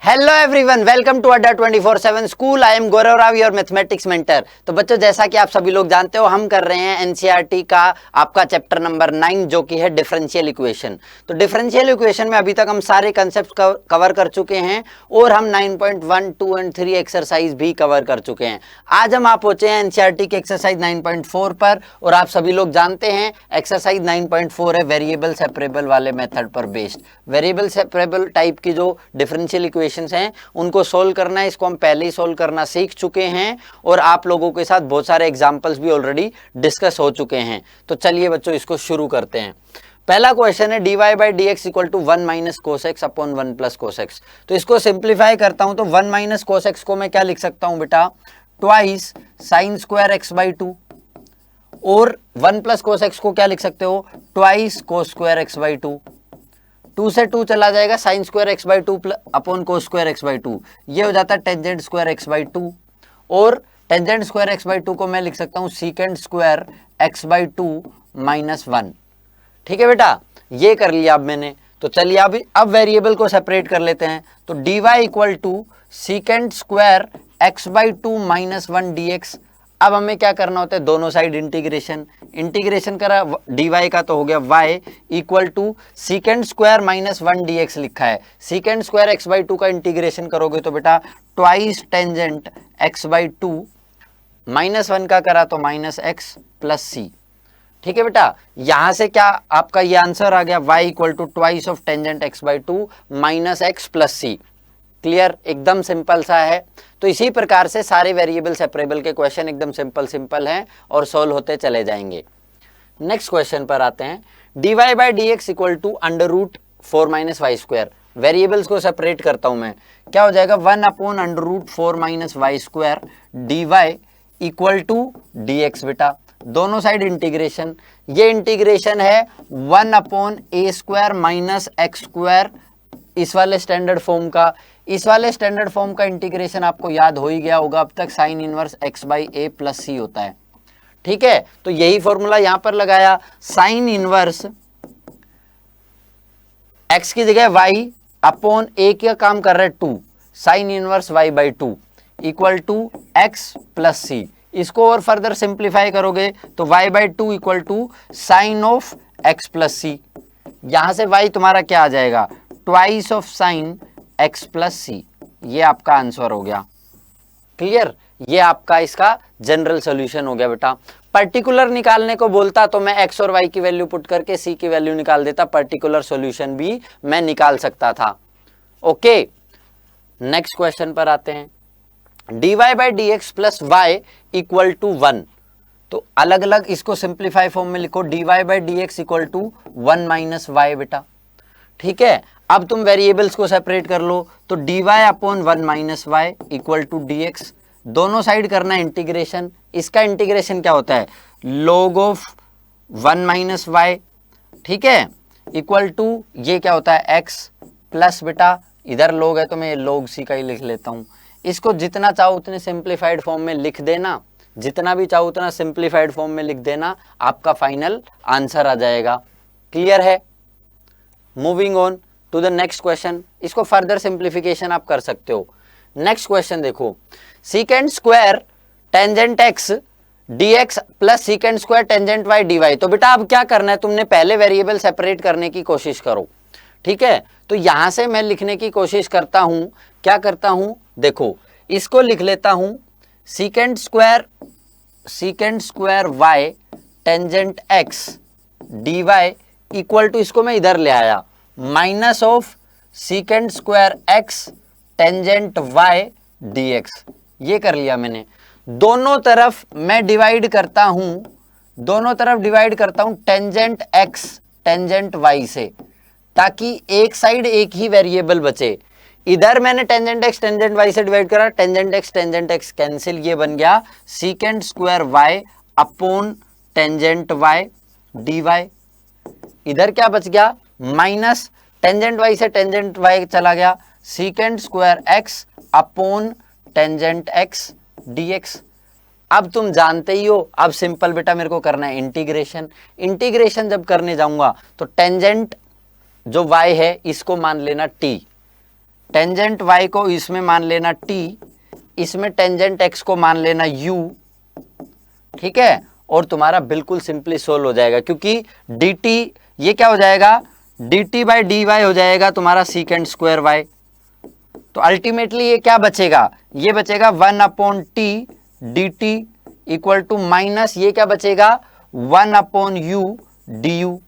Hello everyone, welcome to अड्डा 24/7 school. I am Gaurav Rao, your mathematics mentor. तो बच्चों, जैसा कि आप सभी लोग जानते हो, हम कर रहे हैं एनसीईआरटी का आपका चैप्टर नंबर 9 जो कि है डिफरेंशियल इक्वेशन। तो डिफरेंशियल इक्वेशन में अभी तक हम सारे कंसेप्ट कवर कर चुके हैं और हम 9.1, 2 एंड 3 एक्सरसाइज भी कवर कर चुके हैं। आज हम आप पहुंचे हैं एनसीईआरटी के एक्सरसाइज 9.4 पर, और आप सभी लोग जानते हैं एक्सरसाइज 9.4 है वेरिएबल सेपरेबल वाले मेथड पर बेस्ड। वेरिएबल सेपरेबल टाइप की जो डिफरेंशियल इक्वेशन हैं उनको सोल्व करना है। इसको हम पहले ही सोल्व करना सीख चुके हैं और आप लोगों के साथ बहुत सारे एग्जांपल्स भी ऑलरेडी डिस्कस हो चुके हैं। तो चलिए बच्चों, इसको शुरू करते हैं। पहला क्वेश्चन है dy by d x equal to 1 minus cos x upon 1 plus cos x. तो इसको सिंप्लीफाई करता हूं तो 1 माइनस कोस एक्स को मैं क्या लिख सकता हूं बेटा, twice sine square x by 2, और 1 प्लस कोस एक्स को क्या लिख सकते हो, twice cos square x by 2। 2 से 2 चला जाएगा, sine square x by 2 upon cos square x by 2, ये हो जाता है टेंजेंट स्क्वायर एक्स बाई 2। और टेंजेंट स्क्वायर एक्स बाई 2 को मैं लिख सकता हूँ secant square x by 2 minus 1। ठीक है बेटा, ये कर लिया अब मैंने। तो चलिए अब वेरिएबल को सेपरेट कर लेते हैं। तो d y equal to secant square x by 2 minus 1 d x. अब हमें क्या करना होता है, दोनों साइड इंटीग्रेशन करा, डी वाई का तो हो गया y equal to secant square minus 1 d x लिखा है। सीकेंड स्क्वायर एक्स बाई 2 का इंटीग्रेशन करोगे तो बेटा twice tangent x by 2, minus 1 का करा तो माइनस एक्स प्लस सी। ठीक है बेटा, यहां से क्या आपका ये आंसर आ गया, y equal to twice of tangent x by 2 minus x plus c. Clear, एकदम सिंपल सा है। तो इसी प्रकार से सारे वेरिएबल सेपरेबल के क्वेश्चन एकदम सिंपल हैं और सोल्व होते चले जाएंगे। नेक्स्ट क्वेश्चन पर आते हैं। dy by d x equal to under root 4 minus y square. Variables को सेपरेट करता हूं मैं, क्या हो जाएगा, 1 upon under root 4 minus y square d y equal to d x. बेटा दोनों साइड इंटीग्रेशन, ये इंटीग्रेशन है 1 upon a square minus x square, इस वाले स्टैंडर्ड फॉर्म का। इस वाले स्टैंडर्ड फॉर्म का इंटीग्रेशन आपको याद हो ही गया होगा अब तक, sine inverse x by a plus c होता है। ठीक है, तो यही फॉर्मूला यहां पर लगाया, साइन इनवर्स एक्स की जगह वाई अपॉन ए का काम कर रहे 2, sine inverse y by 2 equal to x plus c. इसको और फर्दर सिंप्लीफाई करोगे तो y by 2 equal to sine of x plus c. यहां से y तुम्हारा क्या आ जाएगा, twice of sine x plus c. ये आपका आंसर हो गया। क्लियर, ये आपका इसका जनरल सॉल्यूशन हो गया बेटा। पर्टिकुलर निकालने को बोलता तो मैं x और y की वैल्यू पुट करके c की वैल्यू निकाल देता, पर्टिकुलर सॉल्यूशन भी मैं निकाल सकता था। ओके, नेक्स्ट क्वेश्चन पर आते हैं। dy by d x plus y equal to 1। तो अलग अलग इसको सिंप्लीफाई फॉर्म में लिखो, dy by d x equal to 1 minus y. बेटा ठीक है, अब तुम वेरिएबल्स को सेपरेट कर लो, तो dy upon 1 minus y equal to d x. दोनों साइड करना है इंटीग्रेशन। इसका इंटीग्रेशन क्या होता है, log ऑफ 1 माइनस वाई, ठीक है, इक्वल टू ये क्या होता है x प्लस, बेटा इधर log है तो मैं log c का ही लिख लेता हूं। इसको जितना चाहो उतने सिंप्लीफाइड फॉर्म में लिख देना, जितना भी चाहो उतना सिंप्लीफाइड फॉर्म में लिख देना, आपका फाइनल आंसर आ जाएगा। क्लियर है, moving on to the next question. इसको फर्दर सिंप्लीफिकेशन आप कर सकते हो। नेक्स्ट क्वेश्चन देखो, secant square tangent x d x plus secant square tangent y d y. तो बेटा अब क्या करना है, तुमने पहले वेरिएबल सेपरेट करने की कोशिश करो। ठीक है, तो यहां से मैं लिखने की कोशिश करता हूं, क्या करता हूं, देखो इसको लिख लेता हूं secant square y tangent x d y equal to, इसको मैं इधर ले आया, minus of secant square x tangent y d x. ये कर लिया मैंने। दोनों तरफ मैं डिवाइड करता हूं टेंजेंट एक्स टेंजेंट वाई से, ताकि एक साइड एक ही वेरिएबल बचे। इधर मैंने टेंजेंट एक्स टेंजेंट वाई से डिवाइड करा, टेंजेंट एक्स कैंसिल, ये बन गया secant square y upon tangent y d y. इधर क्या बच गया, माइनस टेंजेंट वाई से टेंजेंट वाई चला गया, secant square x upon tangent x d x. अब तुम जानते ही हो, अब सिंपल बेटा मेरे को करना है इंटीग्रेशन जब करने जाऊंगा तो टेंजेंट जो y है इसको मान लेना t, टेंजेंट y को इसमें मान लेना t, इसमें टेंजेंट x को मान लेना u, ठीक है, और तुम्हारा बिल्कुल सिंपली सोल्व हो जाएगा, क्योंकि dt ये क्या हो जाएगा, dt बाई dy हो जाएगा तुम्हारा सीकेंड स्क्वायर y। तो अल्टीमेटली ये क्या बचेगा, ये बचेगा 1/t dt equal to minus ये क्या बचेगा 1/u du,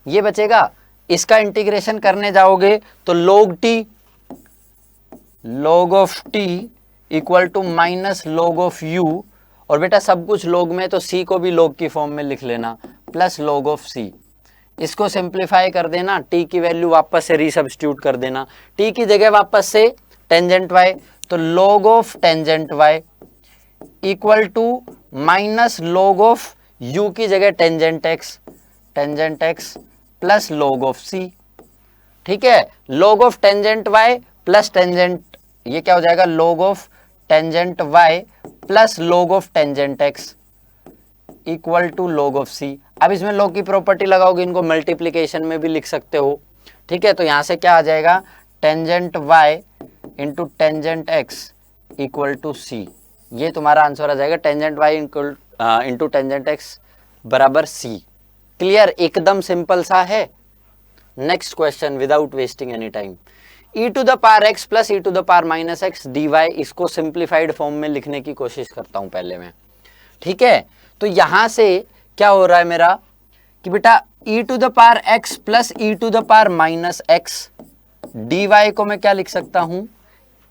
ये बचेगा। इसका इंटीग्रेशन करने जाओगे तो log of t equal to minus log of u, और बेटा सब कुछ log में तो c को भी log की फॉर्म में लिख लेना, प्लस log ऑफ c। इसको सिंप्लीफाई कर देना, t की वैल्यू वापस से रीसब्स्टिट्यूट कर देना, t की जगह वापस से टेंजेंट y, तो log of tangent y equal to minus log of u की जगह tangent x plus log of c, ठीक है। log of tangent y plus tangent, ये क्या हो जाएगा log of tangent y plus log of tangent x equal to log of c। अब इसमें log की प्रॉपर्टी लगाओगे, इनको मल्टीप्लीकेशन में भी लिख सकते हो, ठीक है। तो यहां से क्या आ जाएगा tangent y into tangent x equal to c, ये तुम्हारा आंसर आ जाएगा tangent y into tangent x बराबर c। क्लियर, एकदम सिंपल सा है। Next question without wasting any time, e to the power x plus e to the power minus x dy, इसको simplified form में लिखने की कोशिश करता हूं पहले मैं, ठीक है। तो यहां से क्या हो रहा है मेरा कि बेटा e to the power x plus e to the power minus x dy को मैं क्या लिख सकता हूं,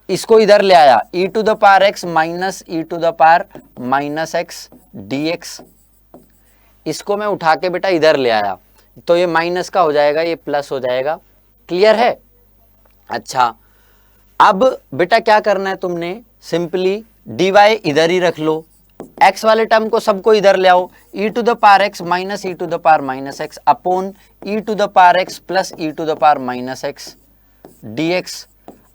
इसको इधर ले आया e to the power x minus e to the power minus x dx, इसको मैं उठा के बेटा इधर ले आया, तो ये माइनस का हो जाएगा, ये प्लस हो जाएगा। क्लियर है। अच्छा, अब बेटा क्या करना है तुमने, सिंपली dy इधर ही रख लो, x वाले टर्म को सबको इधर ले आओ, e to the power x minus e to the power minus x upon e to the power x plus e to the power minus x dx।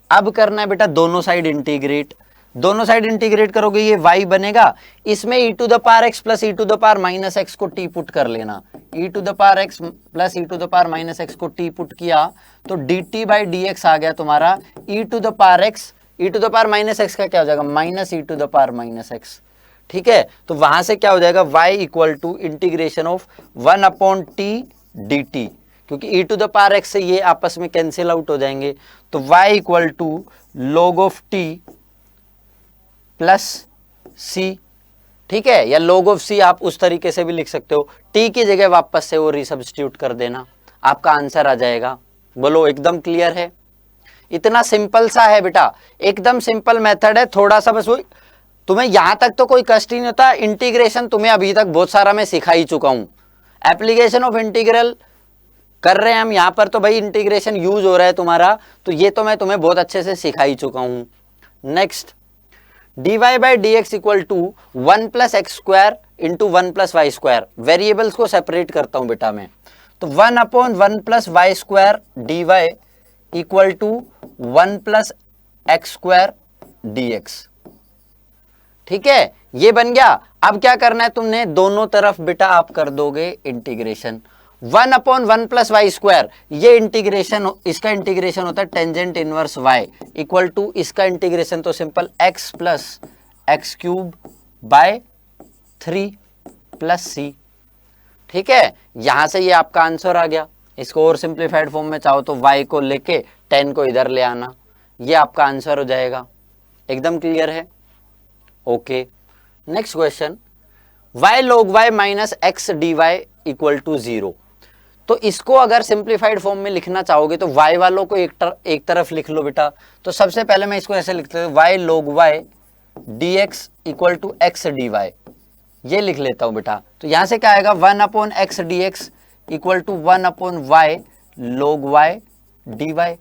अब करना है बेटा दोनों साइड इंटीग्रेट, दोनों साइड इंटीग्रेट करोगे ये y बनेगा, इसमें e to the power x plus e to the power minus x को t पुट कर लेना, e to the power x plus e to the power minus x को t put किया तो dt बाई dx आ गया तुम्हारा e to the power x, e to the power minus x का क्या हो जाएगा minus e to the power minus x, ठीक है। तो वहां से क्या हो जाएगा y equal to integration of 1/t dt, क्योंकि e to the power x से ये आपस में कैंसिल आउट हो जाएंगे, तो y equal to log of t plus c, ठीक है, या log ऑफ c आप उस तरीके से भी लिख सकते हो, t की जगह वापस से वो रिसब्स्टिट्यूट कर देना, आपका आंसर आ जाएगा। बोलो एकदम क्लियर है, इतना सिंपल सा है बेटा, एकदम सिंपल मेथड है, थोड़ा सा बस वो तुम्हें यहां तक तो कोई कष्ट ही नहीं होता। इंटीग्रेशन तुम्हें अभी तक बहुत सारा मैं सिखा ही चुका हूं, एप्लीकेशन ऑफ इंटीग्रल कर रहे हैं हम यहाँ पर, तो भाई इंटीग्रेशन यूज हो रहा है तुम्हारा, तो ये तो मैं तुम्हें बहुत अच्छे से सिखा ही चुका हूं। Next, dy by d x equal to 1 plus x square into 1 plus y square, variables को सेपरेट करता हूं बेटा मैं, तो 1/1 plus y square d y equal to 1 plus x square d x, ठीक है, ये बन गया। अब क्या करना है तुमने, दोनों तरफ बेटा आप कर दोगे इंटीग्रेशन, 1/1 प्लस वाई स्क्वायर, ये इंटीग्रेशन, इसका इंटीग्रेशन होता है tangent inverse y equal to, इसका इंटीग्रेशन तो simple x plus x cube by 3 plus c, ठीक है। यहां से ये आपका आंसर आ गया। इसको और सिंप्लीफाइड फॉर्म में चाहो तो y को लेके 10 को इधर ले आना, ये आपका आंसर हो जाएगा। एकदम क्लियर है, okay. Next question, y log y minus x d y equal to 0, तो इसको अगर सिंप्लीफाइड फॉर्म में लिखना चाहोगे तो y वालों को एक तरफ लिख लो बेटा, तो सबसे पहले मैं इसको ऐसे लिखता हूं, y log y dx equal to x d y, ये लिख लेता हूं बेटा। तो यहां से क्या आएगा 1/x dx equal to 1/y log y dy।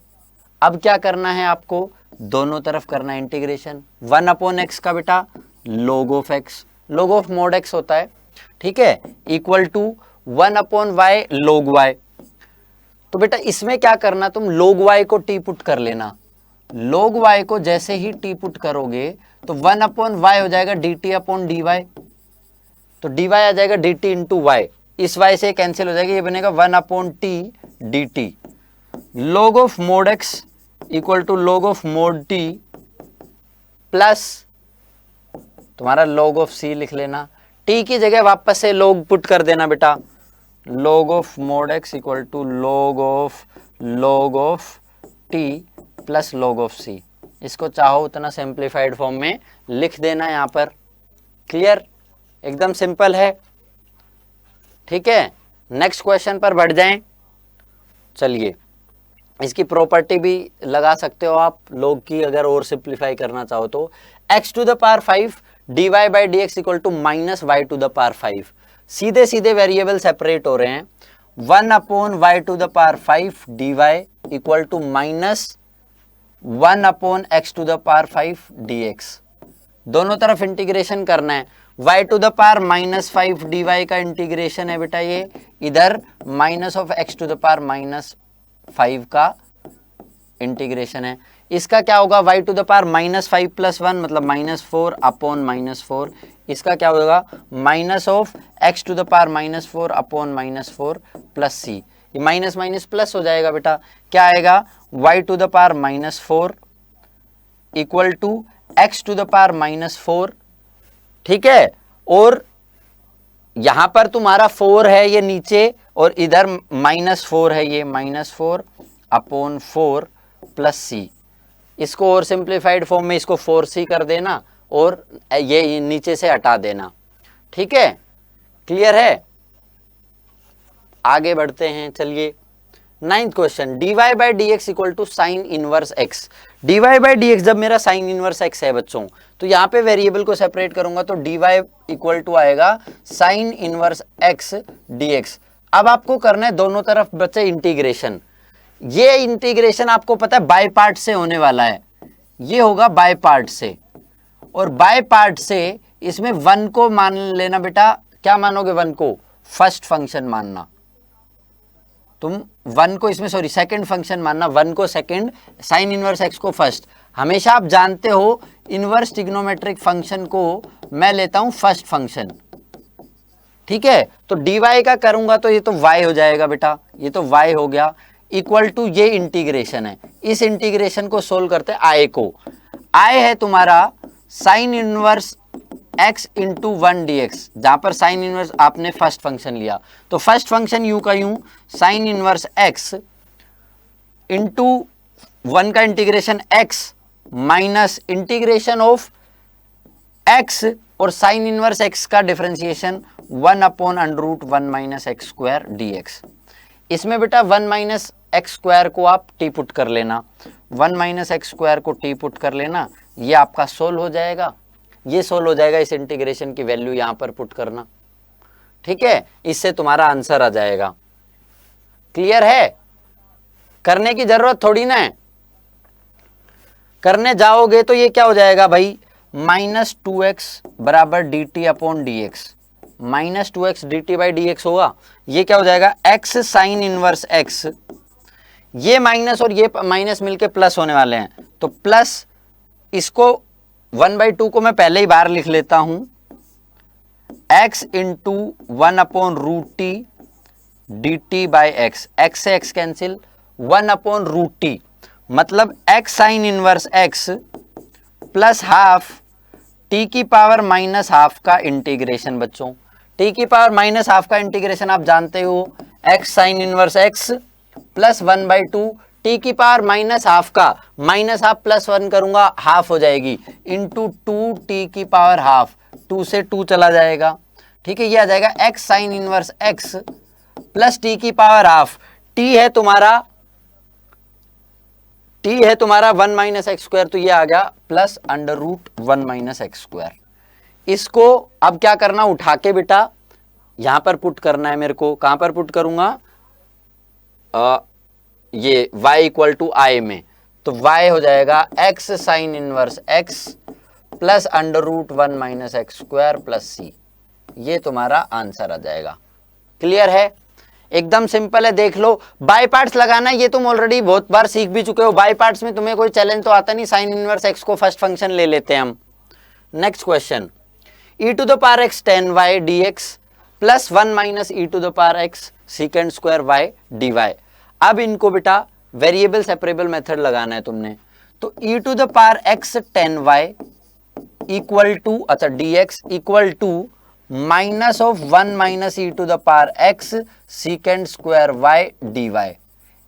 अब क्या करना है आपको, दोनों तरफ करना है इंटीग्रेशन, 1/x का बेटा log of x, log of mod x होता है, ठीक है, equal to 1/y log y। तो बेटा इसमें क्या करना, तुम log y को t पुट कर लेना, log y को जैसे ही t पुट करोगे तो 1/y हो जाएगा dt अपॉन dy, तो dy आ जाएगा dt इंटू वाई, इस y से कैंसिल हो जाएगा, ये बनेगा 1/t dt। log of mod x equal to log of mod t plus तुम्हारा log ऑफ c लिख लेना। t की जगह वापस से log पुट कर देना बेटा, log of mod x equal to log of t plus log of c। इसको चाहो उतना सिंप्लीफाइड फॉर्म में लिख देना यहां पर। क्लियर, एकदम सिंपल है। ठीक है, नेक्स्ट क्वेश्चन पर बढ़ जाएं। चलिए, इसकी प्रॉपर्टी भी लगा सकते हो आप log की, अगर और सिंप्लीफाई करना चाहो तो। x to the power 5 dy by d x equal to minus y to the power 5। सीधे सीधे वेरिएबल सेपरेट हो रहे हैं। 1 upon y to the power 5 dy equal to minus 1 upon x to the power 5 dx। दोनों तरफ integration करना है। y to the power minus 5 dy का इंटीग्रेशन है बेटा ये, इधर minus of x to the power minus 5 का इंटीग्रेशन है। इसका क्या होगा, y to the power minus 5 plus 1 मतलब माइनस 4 अपॉन माइनस 4। इसका क्या होगा, minus of x to the power minus 4 upon minus 4 plus c। ये माइनस माइनस प्लस हो जाएगा बेटा, क्या आएगा, y to the power minus 4 equal to x to the power minus 4। ठीक है, और यहां पर तुम्हारा 4 है ये नीचे, और इधर माइनस 4 है ये, माइनस 4 अपॉन 4 प्लस c। इसको और सिंप्लीफाइड फॉर्म में इसको 4c कर देना और ये नीचे से हटा देना। ठीक है, क्लियर है। आगे बढ़ते हैं। चलिए, 9th question, dy by d x equal to sine inverse x. dy by d x जब मेरा साइन इनवर्स एक्स है बच्चों, तो यहाँ पे वेरिएबल को सेपरेट करूंगा तो dy इक्वल टू आएगा साइन इनवर्स एक्स dx। अब आपको करना है दोनों तरफ बच्चे इंटीग्रेशन। ये इंटीग्रेशन आपको पता है बाय पार्ट से होने वाला है, ये होगा बाय पार्ट से, और बाय पार्ट से इसमें 1 को मान लेना बेटा। क्या मानोगे 1 को, फर्स्ट फंक्शन मानना। तुम 1 को इसमें सेकंड फंक्शन मानना, 1 को सेकंड, साइन इनवर्स एक्स को फर्स्ट। हमेशा आप जानते हो इनवर्स ट्रिग्नोमेट्रिक फंक्शन को मैं लेता हूं फर्स्ट फंक्शन। ठीक है, तो dy का करूंगा तो ये तो y हो जाएगा बेटा, ये तो y हो गया, इक्वल टू ये इंटीग्रेशन है। इस इंटीग्रेशन को सोल्व करते हैं i को। i है तुम्हारा sign inverse x into 1 dx, जहां पर साइन इनवर्स आपने फर्स्ट फंक्शन लिया, तो फर्स्ट फंक्शन यू का यूं साइन इनवर्स x इंटू 1 का integration x minus integration of x और साइन इनवर्स x का differentiation 1 upon under root 1 minus x square dx। इसमें बेटा 1 माइनस एक्स स्क्वायर को आप टी पुट कर लेना, 1 माइनस एक्स स्क्वायर को टी पुट कर लेना, ये आपका सोल्व हो जाएगा। ये सोल्व हो जाएगा, इस इंटीग्रेशन की वैल्यू यहां पर पुट करना। ठीक है, इससे तुम्हारा आंसर आ जाएगा। क्लियर है, करने की जरूरत थोड़ी ना है। करने जाओगे तो ये क्या हो जाएगा भाई, माइनस 2x बराबर D T upon D x, minus 2x D t by d x होगा। ये क्या हो जाएगा, x साइन इनवर्स x, ये माइनस और ये माइनस मिलके प्लस होने वाले हैं, तो प्लस इसको 1/2 को मैं पहले ही बाहर लिख लेता हूं, x into 1 upon root t d t by x, x से x cancel, 1 upon root t मतलब x sine inverse x plus half t की पावर माइनस हाफ का इंटीग्रेशन। बच्चों t की पावर माइनस हाफ का इंटीग्रेशन आप जानते हो, x sine inverse x plus 1/2 t की पावर माइनस हाफ का, माइनस हाफ प्लस 1 करूंगा हाफ हो जाएगी, इंटू 2t की पावर हाफ, 2 से 2 चला जाएगा। ठीक है, ये आ जाएगा x sine inverse x plus t की पावर हाफ, t है तुम्हारा 1 माइनस एक्स स्क्वायर, तो ये आ गया plus under root 1 minus x square. इसको अब क्या करना, उठा के बेटा यहां पर पुट करना है मेरे को। कहां पर पुट करूंगा, ये y इक्वल टू आई में, तो y हो जाएगा x sine inverse x plus under root 1 minus x square plus c। ये तुम्हारा आंसर आ जाएगा। क्लियर है, एकदम सिंपल है। देख लो, बाय पार्ट्स लगाना ये तुम ऑलरेडी बहुत बार सीख भी चुके हो। बाय पार्ट्स में तुम्हें कोई चैलेंज तो आता नहीं, साइन इनवर्स एक्स को फर्स्ट फंक्शन ले लेते हैं हम। Next question, e to the power x tan y dx plus 1 minus e to the power x second square y dy। अब इनको बेटा वेरिएबल सेपरेबल मेथड लगाना है तुमने। तो e to the power x 10y equal to, अच्छा dx equal to minus of 1 minus e to the power x second square y dy।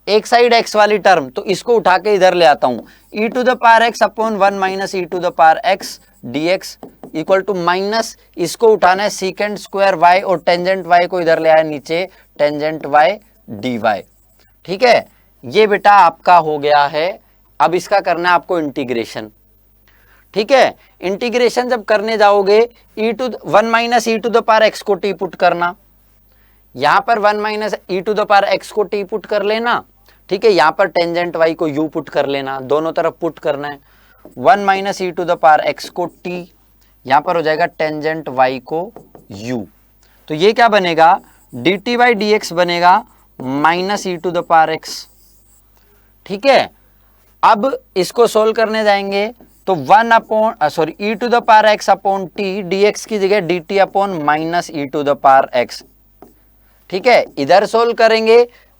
एक side x वाली टर्म तो इसको उठा के इधर ले आता हूं, e to the power x upon 1 minus e to the power x dx equal to minus, इसको उठाना है सीकेंड स्क्वायर y और टेंजेंट y को इधर ले आया नीचे, टेंजेंट y dy। ठीक है, ये बेटा आपका हो गया है। अब इसका करना है आपको इंटीग्रेशन। ठीक है, इंटीग्रेशन जब करने जाओगे e to 1 minus e to the power x को t पुट करना, यहां पर 1 minus e to the power x को t पुट कर लेना। ठीक है, यहां पर टेंजेंट y को u पुट कर लेना, दोनों तरफ पुट करना है। 1 minus e to the power x को t, यहां पर हो जाएगा टेंजेंट y को u। तो ये क्या बनेगा, dt बाई dx बनेगा minus e to the power x। ठीक है, अब इसको सोल्व करने जाएंगे तो 1 upon sorry e to the power x upon t, dx की जगह dt upon minus e to the power x। ठीक है, इधर सोल्व करेंगे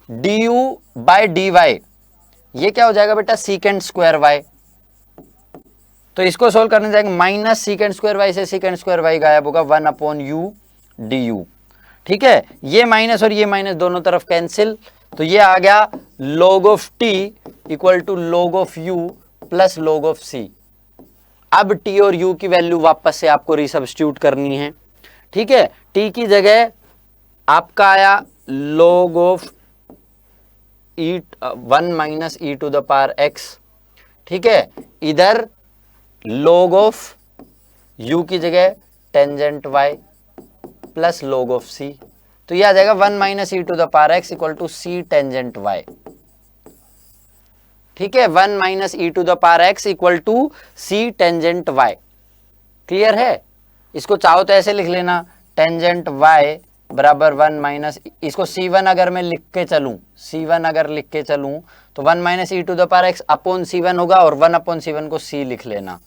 du बाय dy, ये क्या हो जाएगा बेटा सीकेंड स्क्वायर y। तो इसको सोल्व करने जाएंगे, माइनस सीकेंड स्क्वायर y से सीकेंड स्क्वायर y गायब होगा, 1 अपॉन u du। ठीक है, ये माइनस और ये माइनस दोनों तरफ कैंसिल, तो ये आ गया log of t equal to log of u plus log of c। अब t और u की वैल्यू वापस से आपको रिसब्स्टिट्यूट करनी है। ठीक है, t की जगह आपका आया log of 1 minus e to the power x। ठीक है, इधर log ऑफ u की जगह tangent y plus log of c, तो यह आ जाएगा 1 minus e to the power x equal to c tangent y। ठीक है, 1 minus e to the power x equal to c tangent y। Clear है, इसको चाहो तो ऐसे लिख लेना, टेंजेंट y बराबर 1 माइनस, इसको c1 अगर मैं लिख के चलूं, c1 अगर लिख के चलूं तो 1 minus e to the power x upon c1 होगा और 1 अपॉन c1 को c लिख लेना।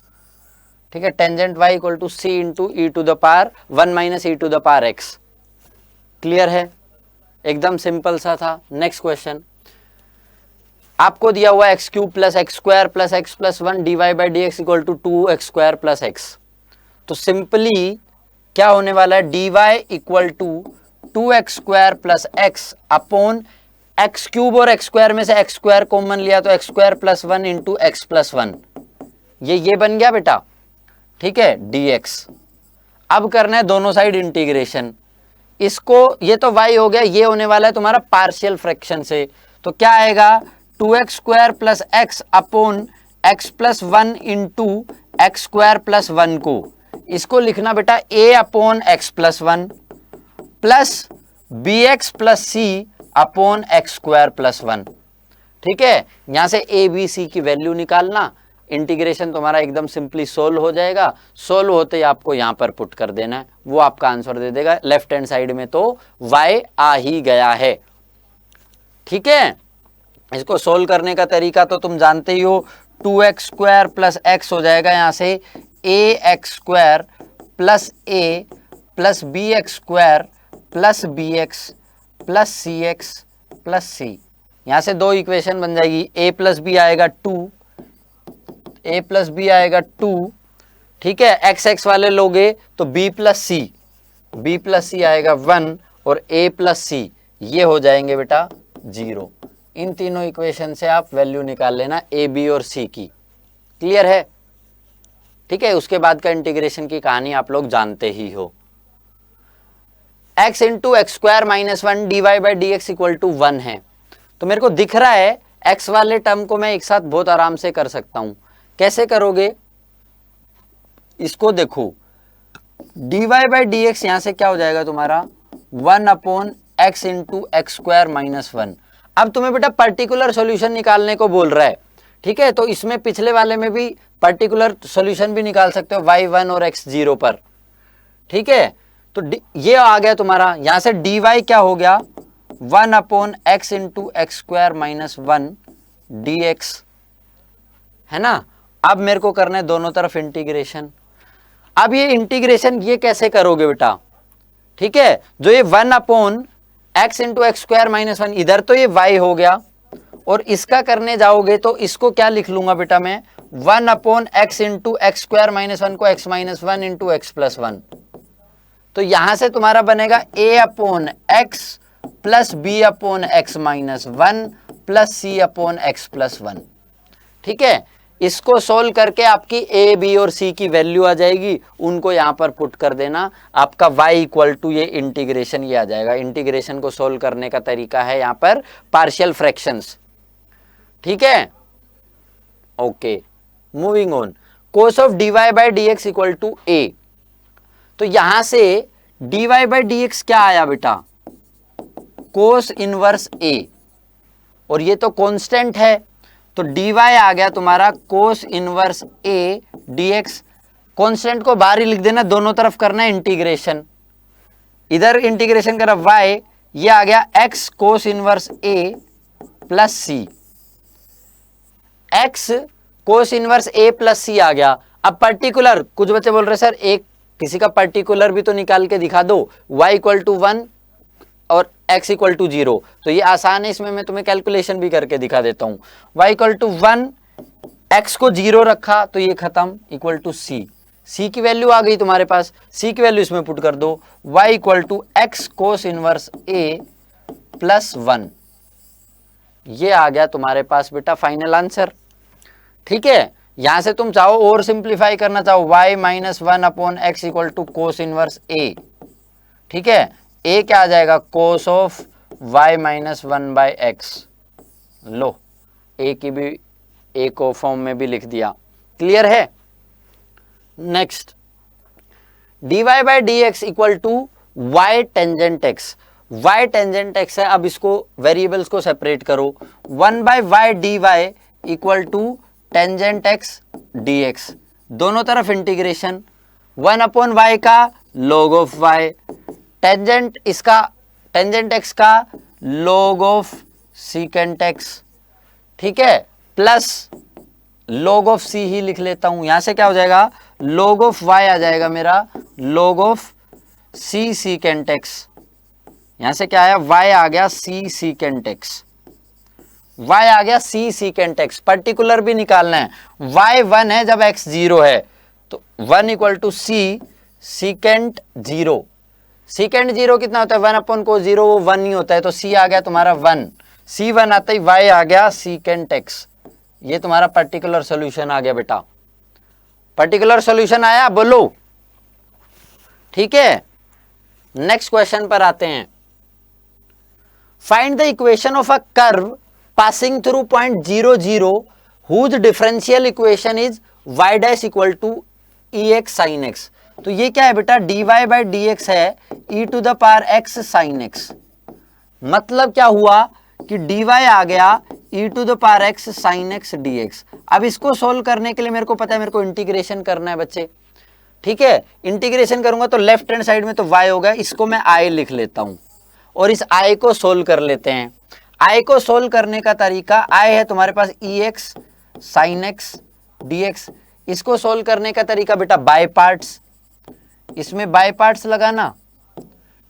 ठीक है, tangent y equal to c into e to the power 1 minus e to the power x। Clear है, एकदम सिंपल सा था। नेक्स्ट क्वेश्चन, आपको दिया हुआ x cube plus x square plus x plus 1 dy by d x equal to 2x square plus x. तो simply क्या होने वाला है, dy equal to 2x square plus x upon x cube, और x square में से x square common लिया तो x square plus 1 into x plus 1, ये बन गया बेटा। ठीक है, dx। अब करना है दोनों साइड इंटीग्रेशन, इसको, ये तो y हो गया, ये होने वाला है तुम्हारा पार्शियल फ्रैक्शन से, तो क्या आएगा 2x square plus x upon x plus 1 into x square plus 1 को, इसको लिखना बेटा a upon x plus 1 plus b x plus c upon x square plus 1। ठीक है, यहां से a b c की वैल्यू निकालना, इंटीग्रेशन तुम्हारा एकदम सिंपली सोल्व हो जाएगा। सोल्व होते ही आपको यहां पर पुट कर देना है, वो आपका आंसर दे देगा। लेफ्ट हैंड साइड में तो y आ ही गया है। ठीक है, इसको सोल्व करने का तरीका तो तुम जानते ही हो, 2x स्क्वायर प्लस एक्स हो जाएगा यहां से ax square plus a plus b x square plus b x plus c x plus c. यहां से दो इक्वेशन बन जाएगी, a प्लस बी आएगा 2, a प्लस बी आएगा 2। ठीक है, एक्स एक्स वाले लोगे तो b प्लस सी आएगा 1 और a प्लस सी ये हो जाएंगे बेटा 0। इन तीनों इक्वेशन से आप वैल्यू निकाल लेना a b और c की। क्लियर है, ठीक है, उसके बाद का इंटीग्रेशन की कहानी आप लोग जानते ही हो। x into x square minus 1 dy by d x equal to 1 है, तो मेरे को दिख रहा है x वाले टर्म को मैं एक साथ बहुत आराम से कर सकता हूं। कैसे करोगे, इसको देखो, dy बाई डी एक्स यहां से क्या हो जाएगा तुम्हारा 1 upon x into x square minus 1। अब तुम्हें बेटा पर्टिकुलर सॉल्यूशन निकालने को बोल रहा है। ठीक है, तो इसमें पिछले वाले में भी पर्टिकुलर सॉल्यूशन भी निकाल सकते हो y1 और x0 पर। ठीक है, तो ये आ गया तुम्हारा, यहां से dy क्या हो गया 1 upon x into x square minus 1 dx, है ना। अब मेरे को करना है दोनों तरफ इंटीग्रेशन। अब ये इंटीग्रेशन ये कैसे करोगे बेटा, ठीक है, जो ये 1 upon x into x square minus 1, इधर तो ये y हो गया और इसका करने जाओगे तो इसको क्या लिख लूंगा बेटा मैं, 1/x into x square minus 1 को x minus 1 into x plus 1। तो यहां से तुम्हारा बनेगा a/x plus b/x minus 1 plus c/x plus 1। ठीक है, इसको सोल्व करके आपकी a, b और c की वैल्यू आ जाएगी, उनको यहां पर पुट कर देना, आपका y इक्वल टू ये इंटीग्रेशन ये आ जाएगा। इंटीग्रेशन को सोल्व करने का तरीका है यहां पर पार्शियल फ्रैक्शंस। ठीक है, okay, moving on. Cos of dy by dx equal to a। तो यहां से dy बाई dx क्या आया बेटा, कोस इनवर्स a, और ये तो कांस्टेंट है, तो dy आ गया तुम्हारा कोस इनवर्स a dx। कांस्टेंट को बाहर ही लिख देना, दोनों तरफ करना है इंटीग्रेशन, इधर इंटीग्रेशन करा y, ये आ गया x cos inverse a plus c, x cos inverse a plus c आ गया। अब पर्टिकुलर, कुछ बच्चे बोल रहे सर एक किसी का पर्टिकुलर भी तो निकाल के दिखा दो, y इक्वल टू 1 और x इक्वल टू 0, तो ये आसान है, इसमें मैं तुम्हें कैलकुलेशन भी करके दिखा देता हूं। y इक्वल टू 1, x को 0 रखा तो ये खत्म, इक्वल टू c, c की वैल्यू आ गई तुम्हारे पास, c की वैल्यू इसमें पुट कर दो, y equal to x cos inverse a plus 1, ये आ गया तुम्हारे पास बेटा फाइनल आंसर। ठीक है, यहां से तुम चाहो और सिंप्लीफाई करना चाहो, y minus 1/x equal to cos inverse a। ठीक है, a क्या आ जाएगा, cos of y minus 1/x। लो, a की भी a को फॉर्म में भी लिख दिया, क्लियर है। Next, dy by dx equal to y tangent x। y tangent x है, अब इसको वेरिएबल्स को सेपरेट करो, 1/y dy equal to tangent x dx, दोनों तरफ इंटीग्रेशन, 1/y का log ऑफ y, टेंजेंट इसका टेंजेंट x का log ऑफ सीकेंट x। ठीक है, प्लस log ऑफ c ही लिख लेता हूं, यहां से क्या हो जाएगा, log ऑफ y आ जाएगा मेरा log of c secant x। यहां से क्या आया, y आ गया c सीकेंट x, y आ गया c सीकेंट x। पर्टिकुलर भी निकालना है, y 1 है जब x 0 है, तो 1 equal to c secant 0। Secant 0 कितना होता है, 1/0, वो 1 ही होता है, तो c आ गया तुम्हारा 1, c 1 आता ही y आ गया सीकेंट x। ये तुम्हारा पर्टिकुलर सॉल्यूशन आ गया बेटा, पर्टिकुलर सॉल्यूशन आया, बोलो। ठीक है, नेक्स्ट क्वेश्चन पर आते हैं। Find the equation of a curve passing through point 0 0 whose differential equation is y dash equal to ex sin x। तो ये क्या है बेटा, dy बाई dx है e to the power x sin x। मतलब क्या हुआ कि dy आ गया e to the power x sin x dx। अब इसको सोल्व करने के लिए मेरे को पता है, मेरे को इंटीग्रेशन करना है बच्चे। ठीक है, इंटीग्रेशन करूंगा तो लेफ्ट हैंड साइड में तो y होगा, इसको मैं i लिख लेता हूं और इस i को सोल्व कर लेते हैं। i को सोल्व करने का तरीका, i है तुम्हारे पास ex sin x dx। इसको सोल्व करने का तरीका बेटा बाय पार्ट्स, इसमें बाय पार्ट्स लगाना।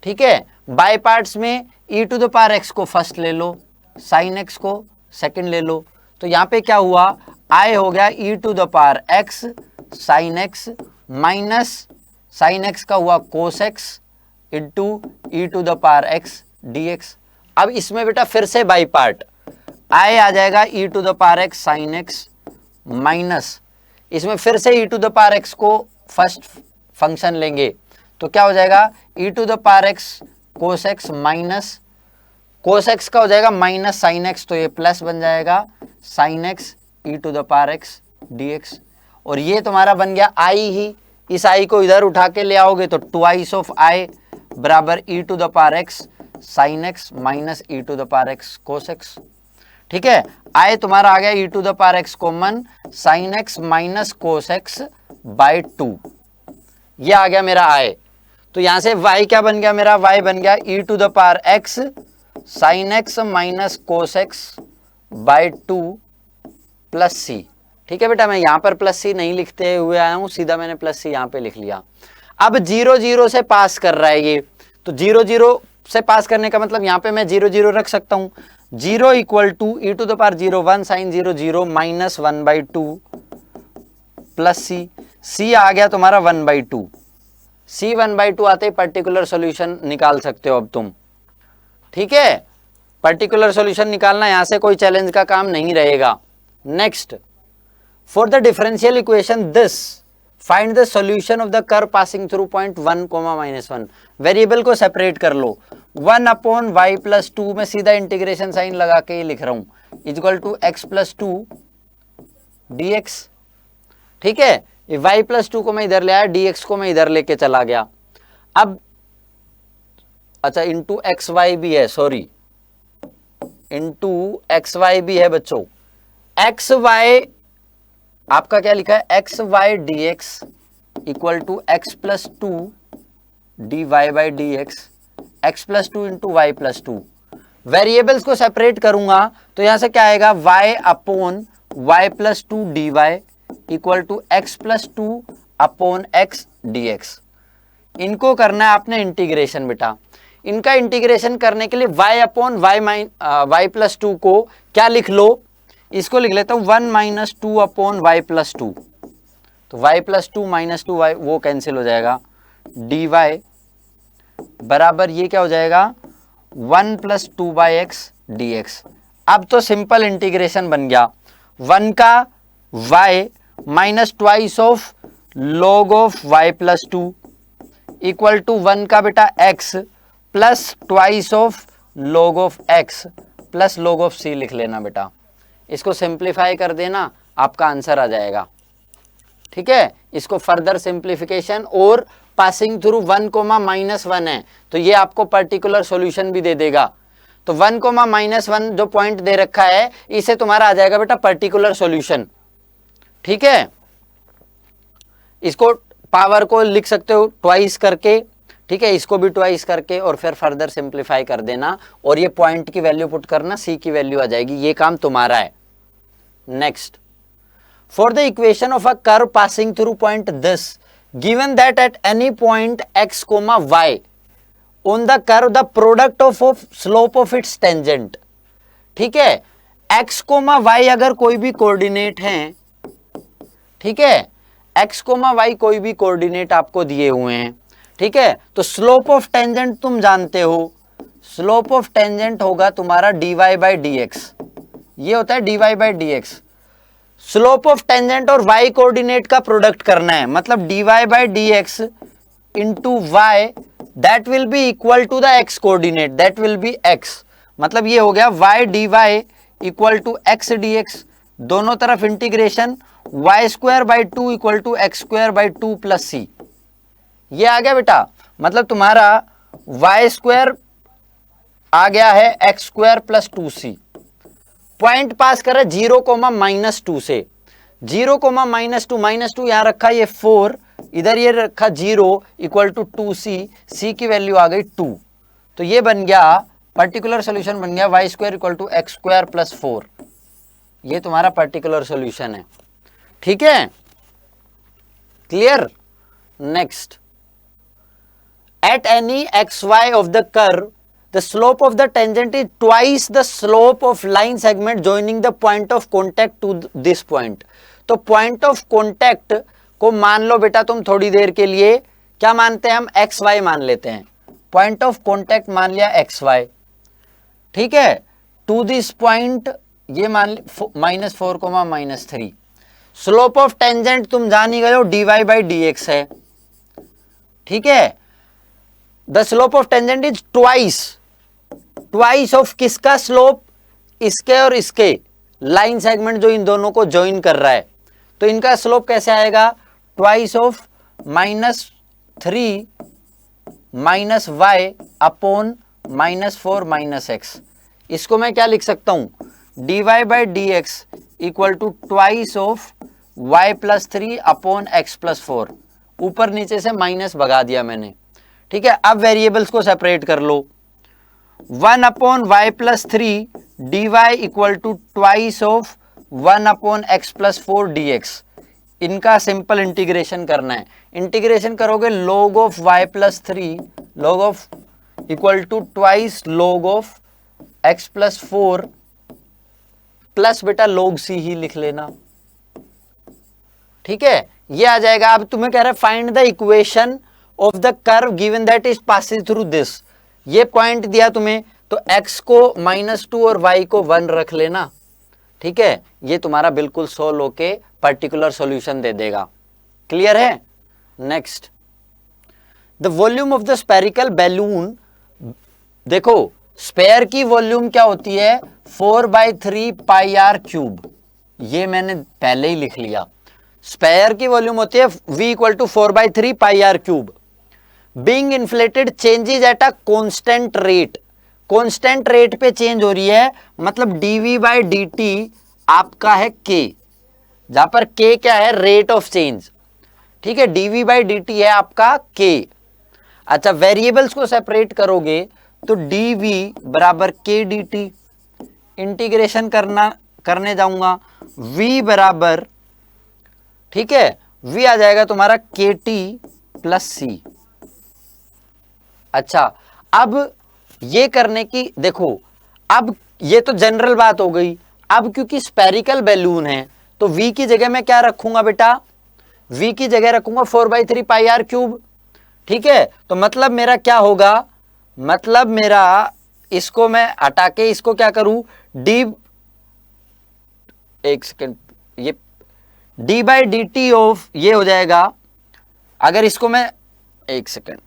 ठीक है, बाय पार्ट्स में e to the power x को फर्स्ट ले लो, sin x को सेकंड ले लो, तो यहां पे क्या हुआ, i हो गया e to the power x sin x minus sin x का हुआ cos x into e to the power x dx। अब इसमें बेटा फिर से बाई पार्ट, i आ जाएगा e to the power x sine x minus, इसमें फिर से e to the power x को फर्स्ट फंक्शन लेंगे तो क्या हो जाएगा, e to the power x cos x minus cos x का हो जाएगा माइनस साइन x, तो ये प्लस बन जाएगा sine x e to the power x dx। और ये तुम्हारा बन गया i ही, इस i को इधर उठा के ले आओगे तो ट्वाइस ऑफ i बराबर e to the power x sine x minus e to the power x cos x. ठीक है, आई तुम्हारा आ गया e to the power x common, sine x minus cos x by 2, ये आ गया मेरा आई। तो यहां से y क्या बन गया मेरा, y बन गया e to the power x sine x minus cos x by 2 plus c. ठीक है बेटा, मैं यहां पर प्लस सी नहीं लिखते हुए आया हूं, सीधा मैंने प्लस सी यहां पे लिख लिया। अब 0 0 से पास कर रहा है ये, तो 0 0 से पास करने का मतलब यहाँ पे मैं 0 0 रख सकता हूँ। 0 equal to e to the power 0 1 sine 0 0 minus 1/2 plus c आ गया तुम्हारा 1/2। सी 1/2 आते ही पर्टिकुलर सॉल्यूशन निकाल सकते हो अब तुम। ठीक है, पर्टिकुलर सॉल्यूशन निकालना यहां से कोई चैलेंज का काम नहीं रहेगा। Next, for the differential equation this find the solution of the curve passing through point 1, -1। Variable को सेपरेट कर लो। 1/y+2 में सीधा इंटीग्रेशन साइन लगा के ही लिख रहा हूं, इक्वल टू x+2 dx। ठीक है, y+2 को मैं इधर ले आया, dx को मैं इधर लेके चला गया। अब अच्छा इंटू xy भी है, सॉरी इंटू xy भी है बच्चों। xy आपका क्या लिखा है, xy dx equal to x+2 dy/dx, x+2 into y+2। Variables को सेपरेट करूंगा तो यहां से क्या आएगा, y/y+2 dy equal to x+2/x dx। इनको करना है आपने इंटीग्रेशन बेटा। इनका इंटीग्रेशन करने के लिए y/y+2 को क्या लिख लो, इसको लिख लेता हूं 1 - 2/y+2। तो y+2 - 2y वो कैंसिल हो जाएगा, dy बराबर ये क्या हो जाएगा 1 + 2/x dx। अब तो सिंपल इंटीग्रेशन बन गया। 1 का y minus twice of log of y+2 equal to 1 का बेटा x plus twice of log of x plus log of c लिख लेना बेटा। इसको सिंप्लीफाई कर देना, आपका आंसर आ जाएगा। ठीक है, इसको फर्दर सिंप्लीफिकेशन और पासिंग थ्रू 1, -1 है तो ये आपको पर्टिकुलर सॉल्यूशन भी दे देगा। तो 1, -1 जो पॉइंट दे रखा है इसे तुम्हारा आ जाएगा बेटा पर्टिकुलर सॉल्यूशन। ठीक है, इसको पावर को लिख सकते हो ट्वाइस करके। ठीक है, इसको भी ट्वाइस करके और फिर फर्दर सिंप्लीफाई कर देना और ये पॉइंट की वैल्यू पुट करना, सी की वैल्यू आ जाएगी। ये काम तुम्हारा है। Next, for the equation of a curve passing through point this given that at any point x, y on the curve the product of slope of its tangent. ठीक है, x, y अगर कोई भी कोऑर्डिनेट हैं, ठीक है, x, y कोई भी कोऑर्डिनेट आपको दिए हुए हैं। ठीक है, तो स्लोप ऑफ टेंजेंट तुम जानते हो, स्लोप ऑफ टेंजेंट होगा तुम्हारा dy/dx। ये होता है dy/dx। स्लोप ऑफ टेंजेंट और y कोऑर्डिनेट का प्रोडक्ट करना है, मतलब dy/dx into y that will be equal to the x coordinate, that will be x। मतलब ये हो गया y dy equal to x dx। दोनों तरफ integration y²/2 equal to x²/2 plus c। ये आ गया बेटा, मतलब तुम्हारा y² आ गया है x² प्लस 2c। पॉइंट पास कर रहा है 0, -2 से। 0, -2 यहां रखा ये 4, इधर ये रखा 0 इक्वल टू 2c, c की वैल्यू आ गई 2। तो ये बन गया पर्टिकुलर सॉल्यूशन, बन गया y² equal to x² plus 4। ये तुम्हारा पर्टिकुलर सॉल्यूशन है। ठीक है, clear. Next, at any xy of the curve the slope of the tangent is twice the slope of line segment joining the point of contact to this point। तो point of contact को मान लो बेटा तुम थोड़ी देर के लिए, क्या मानते हैं हम, xy मान लेते हैं। point of contact मान लिया xy। ठीक है, to this point ये मान -4, -3। स्लोप ऑफ टेंजेंट तुम जान ही गए हो dy/dx है। ठीक है, the slope of tangent is twice of किसका स्लोप, इसके और इसके लाइन सेगमेंट जो इन दोनों को ज्वाइन कर रहा है। तो इनका स्लोप कैसे आएगा, twice of -3 y upon -4 x। इसको मैं क्या लिख सकता हूं, dy/dx equal to twice of y+3 upon x+4। ऊपर नीचे से माइनस भगा दिया मैंने। ठीक है, अब वेरिएबल्स को सेपरेट कर लो। 1/y+3 dy equal to twice of 1/x+4 dx। इनका सिंपल इंटीग्रेशन करना है। इंटीग्रेशन करोगे log of y+3 log of equal to twice log of x plus 4 plus बेटा log c ही लिख लेना। ठीक है, ये आ जाएगा। अब तुम्हें कह रहा है find the equation of the curve given that is passing through this. ये पॉइंट दिया तुम्हें, तो x को -2 और y को 1 रख लेना। ठीक है, ये तुम्हारा बिल्कुल सोल्व होके पर्टिकुलर सॉल्यूशन दे देगा। क्लियर है? Next, the volume of the spherical balloon. देखो स्पेयर की वॉल्यूम क्या होती है, 4/3 पाई आर क्यूब। ये मैंने पहले ही लिख लिया। स्पेयर की वॉल्यूम होती है v equal to 4/3 pi r cube. Being inflated changes at a constant rate. Constant rate पे चेंज हो रही है, मतलब dv/dt आपका है k, जहां पर k क्या है, रेट ऑफ चेंज। ठीक है, dv/dt है आपका k। अच्छा, वेरिएबल्स को सेपरेट करोगे तो dv बराबर k dt। इंटीग्रेशन करने जाऊंगा, v बराबर, ठीक है, v आ जाएगा तुम्हारा kt प्लस c। अच्छा, अब ये करने की देखो, अब ये तो जनरल बात हो गई। अब क्योंकि स्पेरिकल बैलून है तो v की जगह मैं क्या रखूंगा बेटा, v की जगह रखूंगा 4/3 पाई आर क्यूब। ठीक है, तो मतलब मेरा क्या होगा, मतलब मेरा इसको मैं हटा के इसको क्या करूं, एक सेकेंड, ये d/dt ऑफ ये हो जाएगा। अगर इसको मैं एक सेकेंड,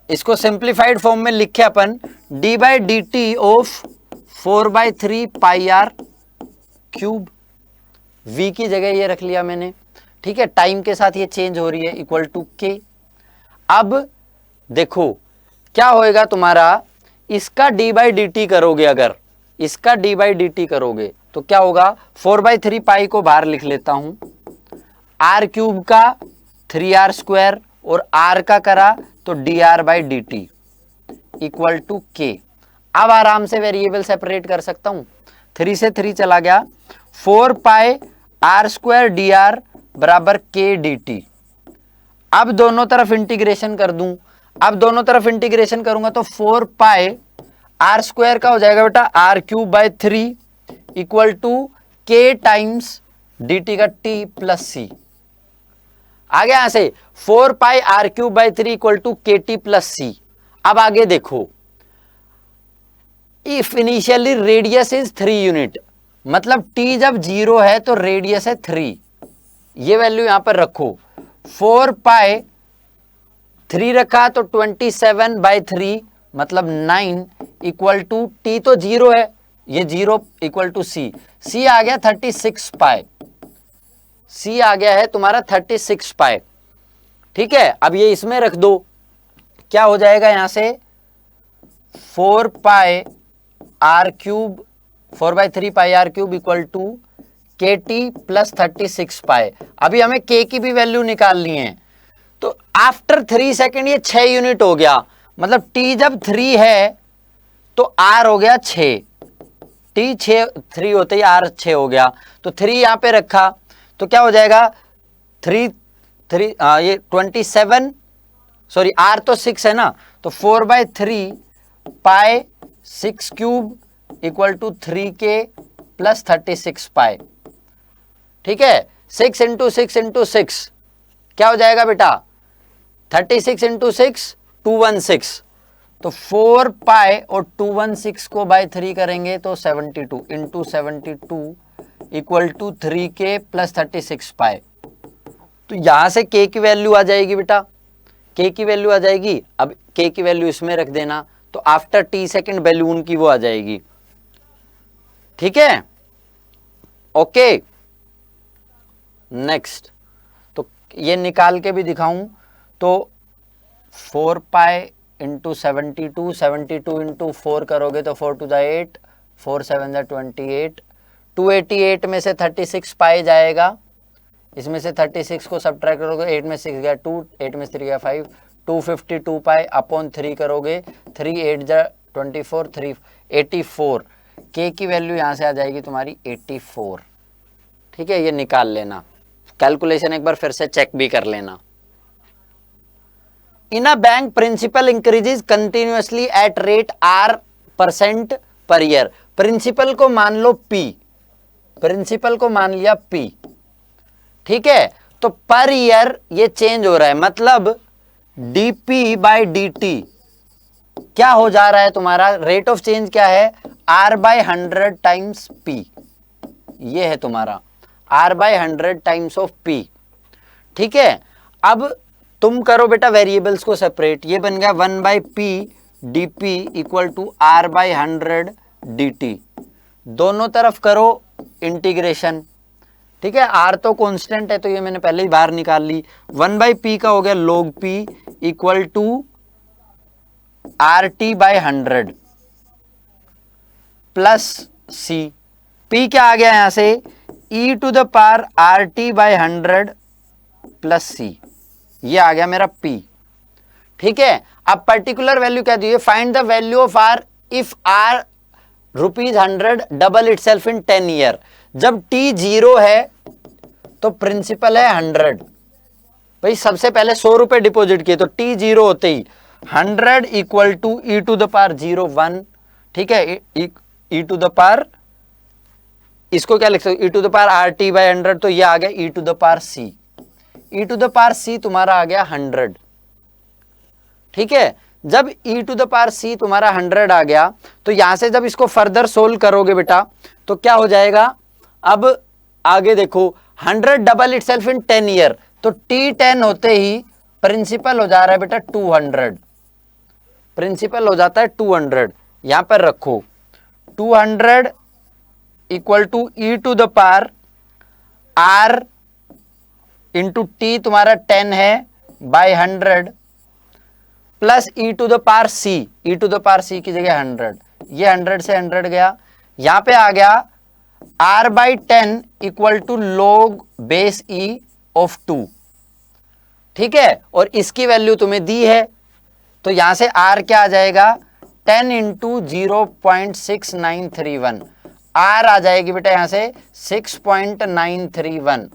इसको सिंप्लीफाइड फॉर्म में लिखे अपन, d/dt of 4/3 pi r cube. v की जगह ये रख लिया मैंने। ठीक है, टाइम के साथ ये चेंज हो रही है, इक्वल टू k। अब देखो क्या होएगा तुम्हारा, इसका d/dt करोगे, अगर इसका d/dt करोगे तो क्या होगा, 4/3 पाई को बाहर लिख लेता हूं, r क्यूब का 3r² और r का करा तो dr/dt इक्वल टू k। अब आराम से वेरिएबल सेपरेट कर सकता हूं, 3 से 3 चला गया, 4 पाई r² dr बराबर k dt। अब दोनों तरफ इंटीग्रेशन कर दूं, अब दोनों तरफ इंटीग्रेशन करूंगा तो 4 पाई r² का हो जाएगा बेटा r³/3 equal to k times dt का t प्लस c। आगे यहां से 4 pi r³/3 equal to kt plus c। अब आगे देखो, if initially radius is 3 unit, मतलब t जब 0 है तो रेडियस है 3। ये वैल्यू यहां पर रखो, 4 पाई 3 रखा तो 27/3 मतलब 9 इक्वल टू t तो 0 है, ये 0 इक्वल टू c। c आ गया 36 पाई, c आ गया है तुम्हारा 36 पाई। ठीक है, अब ये इसमें रख दो, क्या हो जाएगा यहां से, 4 pi r³ 4/3 pi r³ equal to kt plus 36 pi. अभी हमें k की भी वैल्यू निकालनी है, तो आफ्टर 3 सेकेंड ये 6 यूनिट हो गया, मतलब t जब 3 है तो r हो गया 6, t 3 होते ही r 6 हो गया, तो 3 यहां पे रखा तो क्या हो जाएगा, 3 ये 27, सॉरी r तो 6 है ना, तो 4/3 pi 6 cube equal to 3k plus 36 pi. ठीक है, 6 इंटू 6 इंटू 6 क्या हो जाएगा बेटा, 36 इंटू 6 216, तो 4 पाई और 216 को बाय 3 करेंगे तो 72 into 72 equal to 3k plus 36 pi. तो यहां से k की वैल्यू आ जाएगी बेटा, k की वैल्यू आ जाएगी। अब k की वैल्यू इसमें रख देना, तो आफ्टर t सेकेंड बैलून की वो आ जाएगी। ठीक है, ओके। नेक्स्ट, तो ये निकाल के भी दिखाऊं तो 4 पाई इंटू 72, 72 इंटू 4 करोगे तो 4 टू द 8, 4 7 द 28, 288 में से 36 पाई जाएगा, इसमें से 36 को सब्ट्रैक्ट करोगे, 8 में 6 गया 2, 8 में 3 गया 5, 252 पाई अपॉन 3 करोगे, 3 8 जा 24, 3 84, k की वैल्यू यहां से आ जाएगी तुम्हारी 84। ठीक है, ये निकाल लेना, कैलकुलेशन एक बार फिर से चेक भी कर लेना। In a bank principal increases continuously at rate R% per year. Principal को मान लो P, प्रिंसिपल को मान लिया P, ठीक है। तो पर ईयर ये चेंज हो रहा है, मतलब dp बाई dt क्या हो जा रहा है तुम्हारा, रेट ऑफ चेंज क्या है, R/100 टाइम्स P, ये है तुम्हारा R/100 टाइम्स ऑफ P, ठीक है। अब तुम करो बेटा वेरिएबल्स को सेपरेट, ये बन गया 1/p dp equal to R/100 dt, दोनों तरफ करो इंटीग्रेशन, ठीक है। R तो कांस्टेंट है तो ये मैंने पहले ही बाहर निकाल ली, 1/p का हो गया log p equal to RT/100 plus c, p क्या आ गया यहां से, e to the power RT/100 plus c, ये आ गया मेरा p, ठीक है। अब पर्टिकुलर वैल्यू क्या दी है, find the value of r if r ₹100 double itself in 10 year. जब t 0 है तो प्रिंसिपल है 100, भाई सबसे पहले 100 रुपए डिपॉजिट किए तो t 0 होते ही 100 equal to e to the power 0 1, ठीक है। e टू द पावर, इसको क्या लिख सकते हो, e to the power RT/100, तो ये आ गया e to the power c, e to the power c तुम्हारा आ गया 100, ठीक है। जब e to the power c तुम्हारा 100 आ गया तो यहां से जब इसको फर्दर सोल्व करोगे बेटा तो क्या हो जाएगा, अब आगे देखो 100 डबल इटसेल्फ इन 10 ईयर, तो t10 होते ही प्रिंसिपल हो जा रहा है बेटा 200, प्रिंसिपल हो जाता है 200, यहां पर रखो 200 equal to e to the power r into t तुम्हारा 10 है by 100 plus e to the power c, e to the power c की जगह 100, ये 100 से 100 गया, यहां पे आ गया R/10 equal to log base e of 2, ठीक है। और इसकी वैल्यू तुम्हें दी है तो यहां से r क्या आ जाएगा, 10 इंटू 0.6931, r आ जाएगी बेटा यहां से 6.931,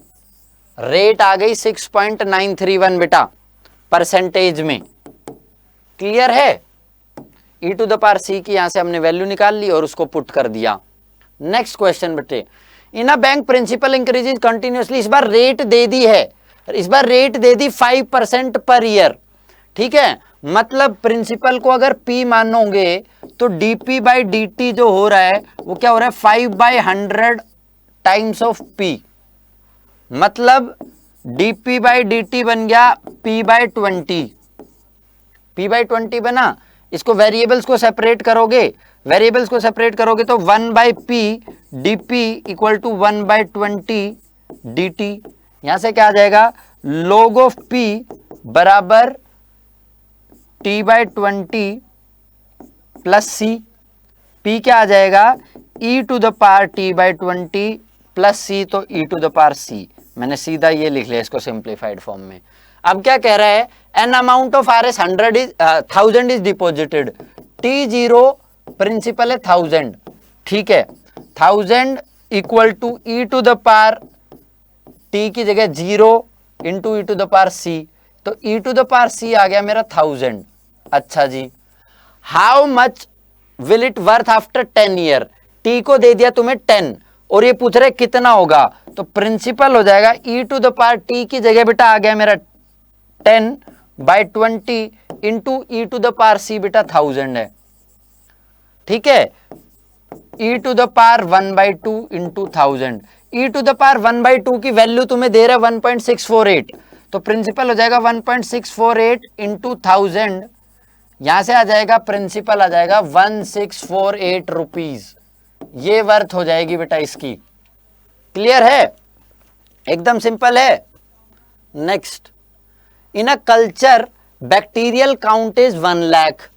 रेट आ गई 6.931 बेटा परसेंटेज में, क्लियर है। e to the power c की यहां से हमने वैल्यू निकाल ली और उसको पुट कर दिया। नेक्स्ट क्वेश्चन बेटे, in a bank principal increases continuously, इस बार रेट दे दी है, इस बार रेट दे दी 5% पर ईयर, ठीक है। मतलब प्रिंसिपल को अगर p मानोगे तो dp बाई dt जो हो रहा है वो क्या हो रहा है 5/100 टाइम्स ऑफ p, मतलब dp बाई dt बन गया p/20, p/20 बना। इसको वेरिएबल्स को सेपरेट करोगे, वेरिएबल्स को सेपरेट करोगे तो 1/p dp equal to 1/20 dt, यहां से क्या आ जाएगा log ऑफ p बराबर t/20 प्लस c, p क्या आ जाएगा e to the power t/20 plus c, तो e to the power c, मैंने सीधा ये लिख लिया इसको सिंप्लीफाइड फॉर्म में। अब क्या कह रहा है, an amount of RS 1000 is deposited, t0 principal है 1000, ठीक है, 1000 equal to e to the power t की जगह 0 into e to the power c, तो e to the power c आ गया मेरा 1000। अच्छा जी, how much will it worth after 10 year, t को दे दिया तुम्हें 10 और ये पूछ रहे कितना होगा, तो प्रिंसिपल हो जाएगा e to the power t की जगह बेटा आ गया मेरा 10/20 into e to the power c बेटा 1000 है, ठीक है। e to the power 1/2 into 1000, e to the power 1/2 की वैल्यू तुम्हें दे रहा है 1.648, तो प्रिंसिपल हो जाएगा 1.648 इंटू 1000, यहां से आ जाएगा प्रिंसिपल आ जाएगा 1648 रुपीज, ये वर्थ हो जाएगी बेटा इसकी, क्लियर है, एकदम सिंपल है। Next, in a culture bacterial count is 1 lakh,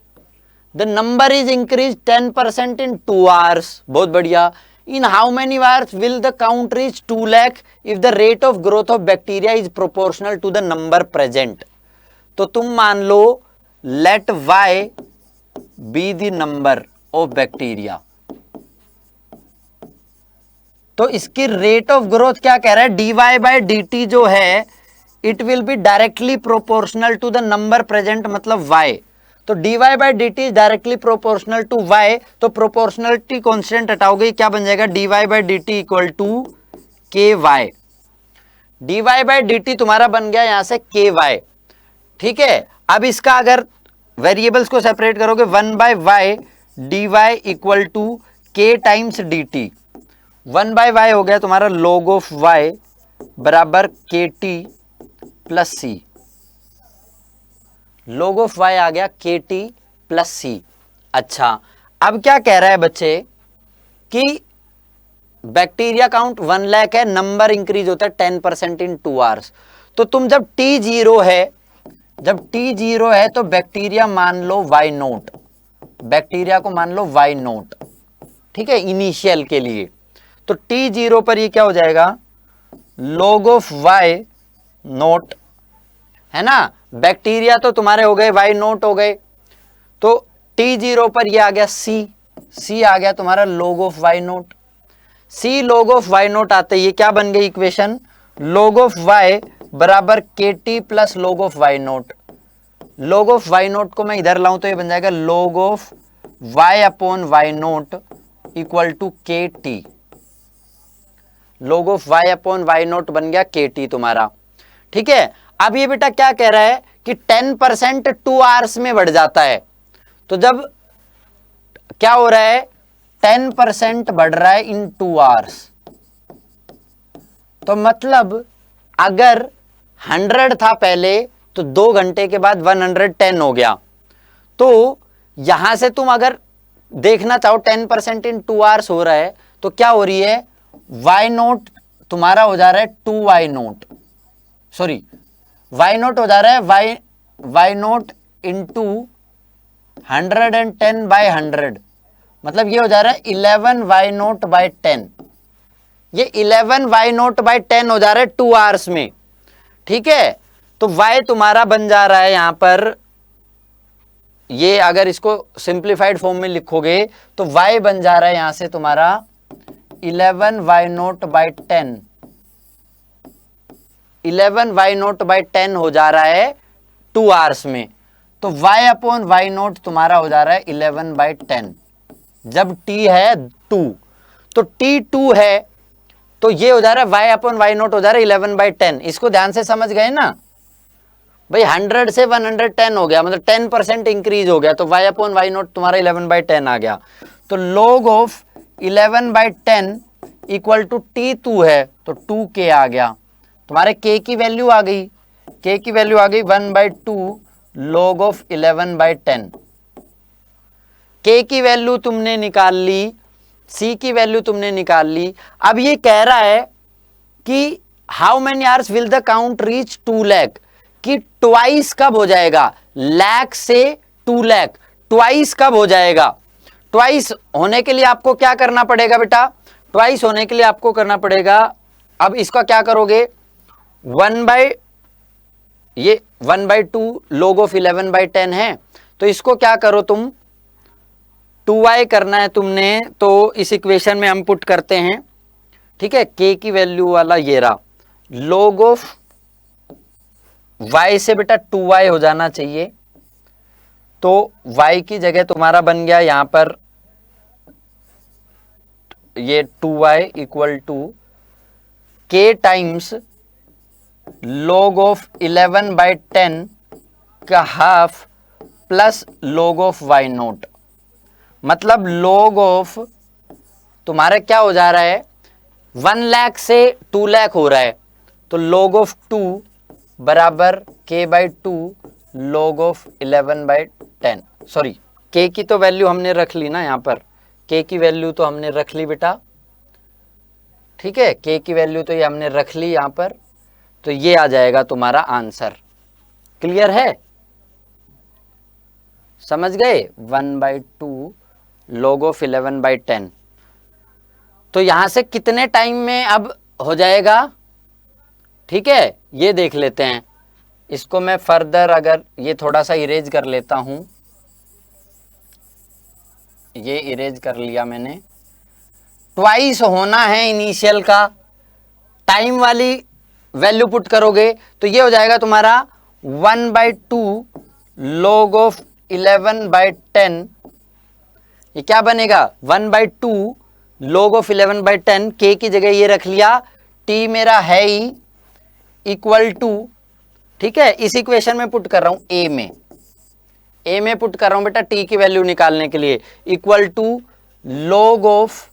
the number is increase 10% in 2 hours, बहुत बढ़िया। In how many hours will the count reach 2 lakh if the rate of growth of bacteria is proportional to the number present. तो तुम मान लो let y be the number of bacteria, तो इसकी rate of growth क्या कह रहा है, dy बाई dt जो है it will be directly proportional to the number present, मतलब y। तो dy by d t is directly proportional to y, तो प्रोपोर्शनलिटी कॉन्स्टेंट हटाओगे, क्या बन जाएगा, dy by d t equal to k y. dy by d t तुम्हारा बन गया यहां से के वाई, ठीक है। अब इसका अगर वेरिएबल्स को सेपरेट करोगे, 1 by y d y equal to k times d t. 1 by y हो गया तुम्हारा log ऑफ y बराबर k t plus c. log of y आ गया के टी प्लस सी। अच्छा, अब क्या कह रहा है बच्चे कि बैक्टीरिया काउंट 1 लाख है, नंबर इंक्रीज होता है 10% इन 2 आवर्स। तो तुम जब टी जीरो है तो बैक्टीरिया मान लो वाई नोट, बैक्टीरिया को मान लो वाई नोट, ठीक है, इनिशियल के लिए। तो टी जीरो पर ये क्या हो जाएगा, log ऑफ वाई नोट, है ना। बैक्टीरिया तो तुम्हारे हो गए वाई नोट हो गए, तो टी जीरो पर ये आ गया सी आ गया तुम्हारा log of y naught. C log of y naught आते ये क्या बन गई इक्वेशन, log ऑफ वाई बराबर k t plus log of y naught. log of y naught को मैं इधर लाऊं तो ये बन जाएगा log of y upon y naught equal to k t. log of y upon y naught बन गया के टी तुम्हारा, ठीक है। अब ये बेटा क्या कह रहा है कि 10% 2 आवर्स में बढ़ जाता है। तो जब क्या हो रहा है, 10% बढ़ रहा है इन 2 आवर्स, तो मतलब अगर 100 था पहले तो 2 घंटे के बाद 110 हो गया। तो यहां से तुम अगर देखना चाहो 10% इन 2 आवर्स हो रहा है तो क्या हो रही है, वाई नोट तुम्हारा हो जा रहा है 2 y naught, sorry y naught हो जा रहा है वाई नोट इंटू 110 बाई 100, मतलब ये हो जा रहा है 11 वाई नोट बाई 10। ये 11 वाई नोट बाई 10 हो जा रहा है 2 आवर्स में, ठीक है। तो y तुम्हारा बन जा रहा है यहां पर, ये अगर इसको सिंप्लीफाइड फॉर्म में लिखोगे तो y बन जा रहा है यहां से तुम्हारा 11 y naught by 10, 11 y naught by 10 हो जा रहा है 2 आवर्स में। तो y अपॉन वाई नोट तुम्हारा हो जा रहा है 11 बाई 10 जब t है 2। तो t 2 है तो ये हो जा रहा है y अपॉन वाई नोट हो जा रहा है 11 बाई 10। इसको ध्यान से समझ गए ना भाई, 100 से 110 हो गया, मतलब 10% इंक्रीज हो गया, तो y अपॉन वाई नोट तुम्हारा 11 बाई 10 आ गया। तो log of 11 by 10 equal to T2 है, तो 2k आ गया तुम्हारे, k की वैल्यू आ गई, k की वैल्यू आ गई 1/2 log ऑफ 11 बाई 10। k की वैल्यू तुमने निकाल ली, c की वैल्यू तुमने निकाल ली। अब ये कह रहा है कि how many hours will the count reach 2 lakh, कि ट्वाइस कब हो जाएगा, लाख से 2 लाख, ट्वाइस कब हो जाएगा। ट्वाइस होने के लिए आपको क्या करना पड़ेगा बेटा, ट्वाइस होने के लिए आपको करना पड़ेगा, अब इसका क्या करोगे, 1/2 log ऑफ 11 बाई 10 है, तो इसको क्या करो तुम, 2y करना है तुमने, तो इस इक्वेशन में हम पुट करते हैं, ठीक है। k की वैल्यू वाला ये रहा, log ऑफ y से बेटा 2y हो जाना चाहिए, तो y की जगह तुम्हारा बन गया यहां पर ये 2y equal to k times log of 11 by 10 का half plus log of y naught, मतलब log ऑफ तुम्हारा क्या हो जा रहा है, 1 लाख से 2 लाख हो रहा है, तो log ऑफ 2 बराबर k by 2 log of 11 by 10। Sorry, k की तो वैल्यू हमने रख ली ना, यहाँ पर k की वैल्यू तो हमने रख ली बेटा, ठीक है, k की वैल्यू तो ये हमने रख ली यहाँ पर, तो ये आ जाएगा तुम्हारा आंसर। क्लियर है, समझ गए, 1/2 log ऑफ 11 बाई 10। तो यहां से कितने टाइम में अब हो जाएगा, ठीक है, ये देख लेते हैं। इसको मैं फर्दर अगर ये थोड़ा सा इरेज कर लेता हूं, ये इरेज कर लिया मैंने। ट्वाइस होना है इनिशियल का, टाइम वाली वैल्यू पुट करोगे तो ये हो जाएगा तुम्हारा 1/2 log ऑफ 11/10। ये क्या बनेगा 1/2 log ऑफ 11/10। के की जगह ये रख लिया, टी मेरा है ही इक्वल टू, ठीक है, इस इक्वेशन में पुट कर रहा हूं ए में पुट कर रहा हूं बेटा टी की वैल्यू निकालने के लिए, इक्वल टू log ऑफ,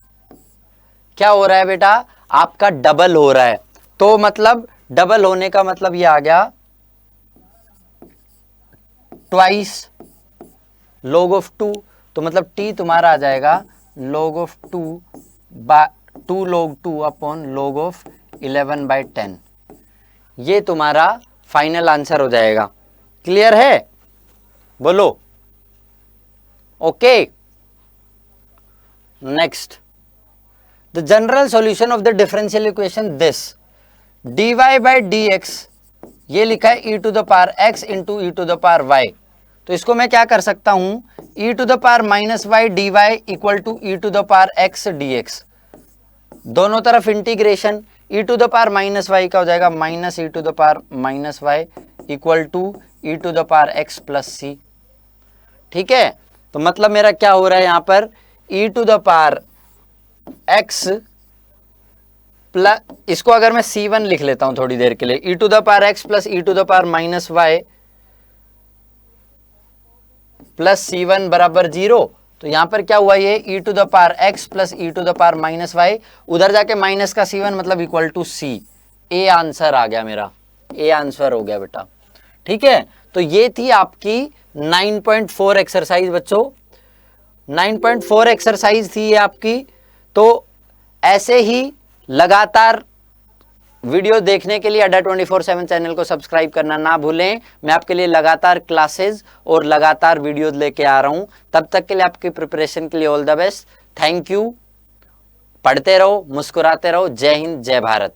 क्या हो रहा है बेटा आपका डबल हो रहा है, तो मतलब डबल होने का मतलब ये आ गया ट्वाइस log ऑफ 2, तो मतलब t तुम्हारा आ जाएगा log of 2 log 2 upon log of 11/10। ये तुम्हारा फाइनल आंसर हो जाएगा। क्लियर है, बोलो okay. Next, the general solution of the differential equation this dy by d x, ये लिखा है e to the power x into e to the power y, तो इसको मैं क्या कर सकता हूं e to the power minus y d y equal to e to the power x dx, दोनों तरफ इंटीग्रेशन, e to the power minus y का हो जाएगा minus e to the power minus y equal to e to the power x plus c. ठीक है, तो मतलब मेरा क्या हो रहा है यहां पर e to the power x plus, इसको अगर मैं c1 लिख लेता हूं थोड़ी देर के लिए, e to the power x plus e to the power minus y plus c1 बराबर 0, तो यहां पर क्या हुआ ये e to the power x plus e to the power minus y, उधर जाके माइनस का c1 मतलब इक्वल टू c। ए आंसर आ गया मेरा, ए आंसर हो गया बेटा। ठीक है, तो ये थी आपकी 9.4 एक्सरसाइज बच्चों, 9.4 एक्सरसाइज थी ये आपकी। तो ऐसे ही लगातार वीडियो देखने के लिए अड्डा 24/7 चैनल को सब्सक्राइब करना ना भूलें। मैं आपके लिए लगातार क्लासेस और लगातार वीडियोस लेके आ रहा हूं। तब तक के लिए आपकी प्रिपरेशन के लिए all the best. Thank you. पढ़ते रहो, मुस्कुराते रहो। जय हिंद, जय भारत।